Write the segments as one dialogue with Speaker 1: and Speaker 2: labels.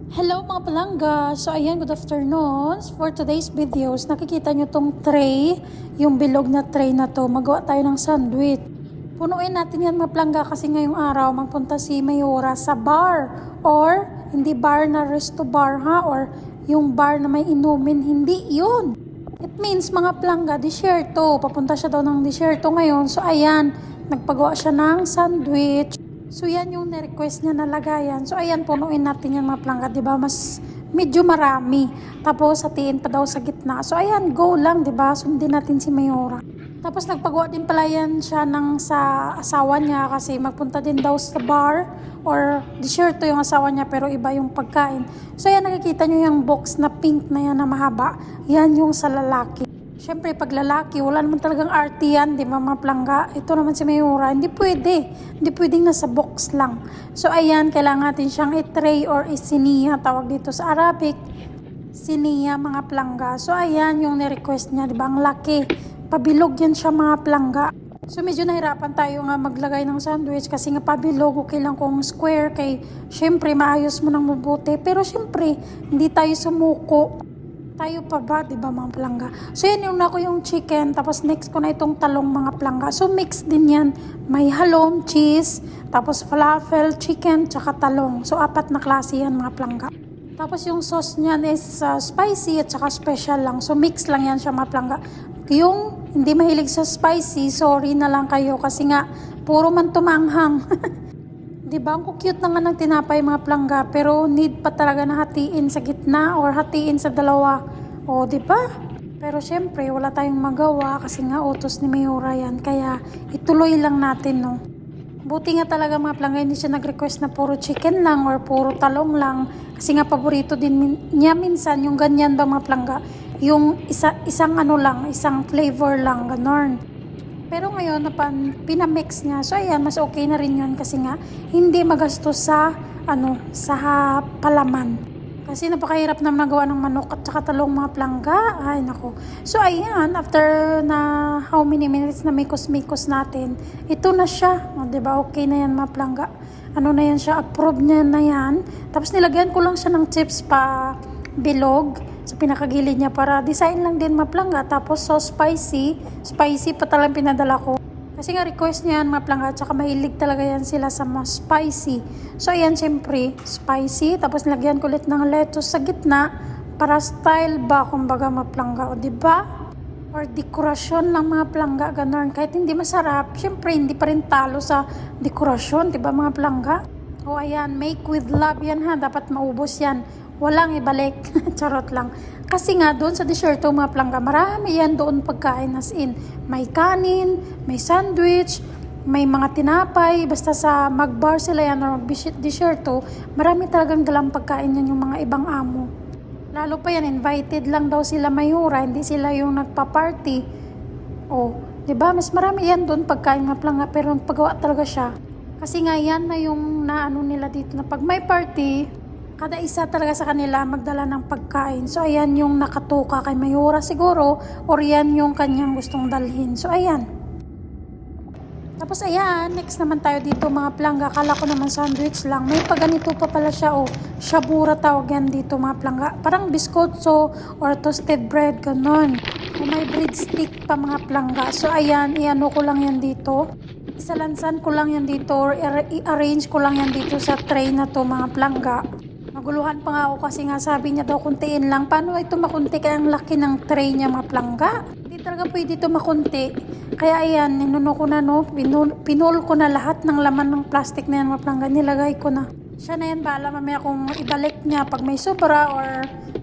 Speaker 1: Hello mga palangga! So ayan, good afternoon. For today's videos, nakikita nyo tong tray, yung bilog na tray na to. Magawa tayo ng sandwich. Punuin natin yan mga palangga kasi ngayong araw magpunta si Mayora sa bar. Or, hindi bar na resto bar ha, or yung bar na may inumin, hindi yun. It means mga palangga, disyerto. Papunta siya daw ng disyerto ngayon. So ayan, nagpagawa siya ng sandwich. So yan yung na-request niya na lagayan. So ayan, punuin natin yan mga plangga, 'di ba? Mas medyo marami. Tapos hatiin pa daw sa gitna. So ayan, go lang, 'di ba? Sundin natin si Mayora. Tapos nagpagawa din pala yan siya ng sa asawa niya kasi magpunta din daw sa bar or disyerto yung asawa niya pero iba yung pagkain. So ayan, nakikita niyo yung box na pink na yan na mahaba. Yan yung sa lalaki. Siyempre, pag lalaki, wala naman talagang arty yan, di ba mga plangga? Ito naman si Mayora, hindi pwede. Hindi pwedeng nasa box lang. So, ayan, kailangan natin siyang i-tray or isiniya, tawag dito sa Arabic. Siniya, mga plangga. So, ayan yung ni-request niya, di ba? Ang laki. Pabilog yan siya, mga plangga. So, medyo nahirapan tayo nga maglagay ng sandwich kasi nga pabilog, okay lang kung square. Kay, syempre, maayos mo nang mabuti. Pero, syempre, hindi tayo sumuko. Tayo pa ba, di ba mga palangga? So yan yung ako yung chicken, tapos next ko na itong talong mga palangga. So mix din yan, may halong, cheese, tapos falafel, chicken, tsaka talong. So 4 na klase yan mga palangga. Tapos yung sauce niyan is spicy at saka special lang. So mix lang yan siya mga palangga. Yung hindi mahilig sa spicy, sorry na lang kayo kasi nga puro man tumanghang. Diba, ang cute na nga ng tinapay mga plangga, pero need pa talaga na hatiin sa gitna or hatiin sa dalawa. O, diba? Pero syempre, wala tayong magawa kasi nga utos ni Mayora yan. Kaya, ituloy lang natin, no? Buti nga talaga mga plangga, hindi siya nag-request na puro chicken lang or puro talong lang. Kasi nga, paborito din niya minsan yung ganyan ba mga plangga. Yung isang ano lang, isang flavor lang, ganon. Pero ngayon, pinamix niya. So, ayan, mas okay na rin yun kasi nga, hindi magastos sa palaman. Kasi napakahirap na magawa ng manok at saka talong mga plangga. Ay, nako. So, ayan, after na how many minutes na mikos-mikos natin, ito na siya. O, diba, okay na yan mga plangga. Ano na yan siya, approve niya na yan. Tapos nilagyan ko lang siya ng chips pa bilog sa pinakagilid niya para design lang din maplangga. Tapos so spicy pa talagang pinadala ko kasi nga request niya yan maplangga, tsaka mahilig talaga yan sila sa mas spicy. So ayan, syempre spicy, tapos lagyan ko ulit ng lettuce sa gitna para style ba kumbaga maplangga, o diba, or dekorasyon lang mga plangga, ganun. Kahit hindi masarap, syempre hindi pa rin talo sa dekorasyon, diba mga plangga. O ayan, make with love yan ha, dapat maubos yan, walang ibalik. Charot lang. Kasi nga doon sa disyerto mga plangga, marami yan doon pagkain, as in may kanin, may sandwich, may mga tinapay, basta sa magbar sila yan or mag-disyerto, marami talagang dalang pagkain yan yung mga ibang amo. Lalo pa yan, invited lang daw sila Mayora, hindi sila yung nagpa-party. O, diba, mas marami yan doon pagkain mga plangga, pero paggawa talaga siya. Kasi nga yan na yung naano nila dito na pag may party, kada isa talaga sa kanila magdala ng pagkain. So, ayan yung nakatuka kay Mayora siguro, or yan yung kanyang gustong dalhin. So, ayan. Tapos, ayan, next naman tayo dito mga plangga. Kala ko naman sandwich lang. May paganito pa pala siya, shabura tawag yan dito mga plangga. Parang biskotso or toasted bread, ganon. O may breadstick pa mga plangga. So, ayan, iano ko lang yan dito. Isalansan ko lang yan dito or i-arrange ko lang yan dito sa tray na to mga plangga. Naguluhan pa nga ako kasi nga sabi niya daw kuntiin lang. Paano ito makunti? Kaya ang laki ng tray niya mga plangga. Hindi talaga pwede ito makunti. Kaya ayan, ninuno ko na pinul ko na lahat ng laman ng plastic na yan mga plangga. Nilagay ko na. Siya na yan, bahala mamaya kung ibalik niya pag may sobra or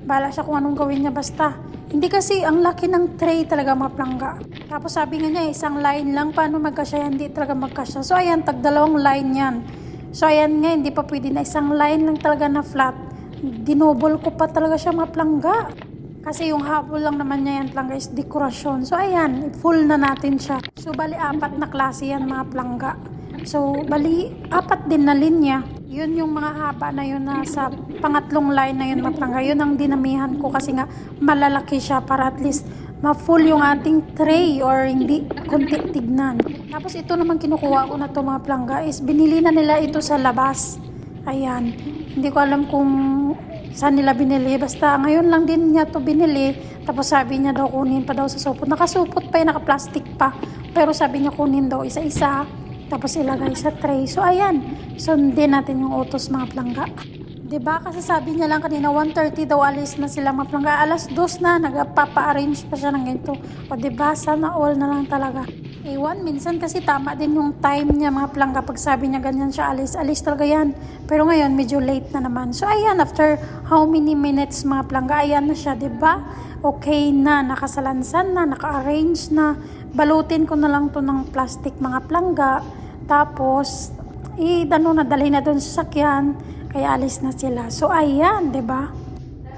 Speaker 1: bahala siya kung anong gawin niya basta. Hindi kasi ang laki ng tray talaga mga plangga. Tapos sabi nga niya, isang line lang. Paano magkasya? Hindi talaga magkasya. So ayan, tagdalawang line yan. So, ayan nga, hindi pa pwede na isang line lang talaga na flat. Dinobol ko pa talaga siya mga plangga. Kasi yung habol lang naman niya yan, plangga, is dekorasyon. So, ayan, full na natin siya. So, bali 4 na klase yan mga plangga. So, bali 4 din na linya. Yun yung mga haba na yun na sa pangatlong line na yun mga plangga. Yun ang dinamihan ko kasi nga malalaki siya para at least ma-full yung ating tray or hindi kunti tignan. Tapos ito naman kinukuha ko na to mga plangga is binili na nila ito sa labas. Ayan. Hindi ko alam kung saan nila binili. Basta ngayon lang din niya to binili. Tapos sabi niya daw kunin pa daw sa supot. Nakasupot pa yun, naka-plastic pa. Pero sabi niya kunin daw isa-isa. Tapos ilagay sa tray. So ayan, sundin natin yung utos mga plangga. Diba? Kasi sabi niya lang kanina 1:30 daw alis na sila mga plangga. Alas 2 na, nagpapa-arrange pa siya ng ganito. O diba, sana all na lang talaga. Ewan, minsan kasi tama din yung time niya mga plangga. Pag sabi niya ganyan siya alis talaga yan. Pero ngayon medyo late na naman. So ayan, after how many minutes mga plangga, ayan na siya, diba? Okay na, nakasalansan na, naka-arrange na. Balutin ko na lang to ng plastic mga plangga. Tapos, nadali na doon sa sakyan. Kaya alis na sila. So ayan, 'di ba?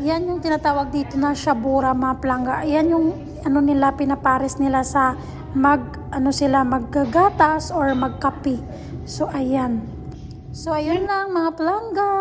Speaker 1: Yan yung tinatawag dito na shabura mga plangga. Ayan yung nila pinapares nila sa maggagatas or magkapi. So ayan. So ayun lang mga plangga.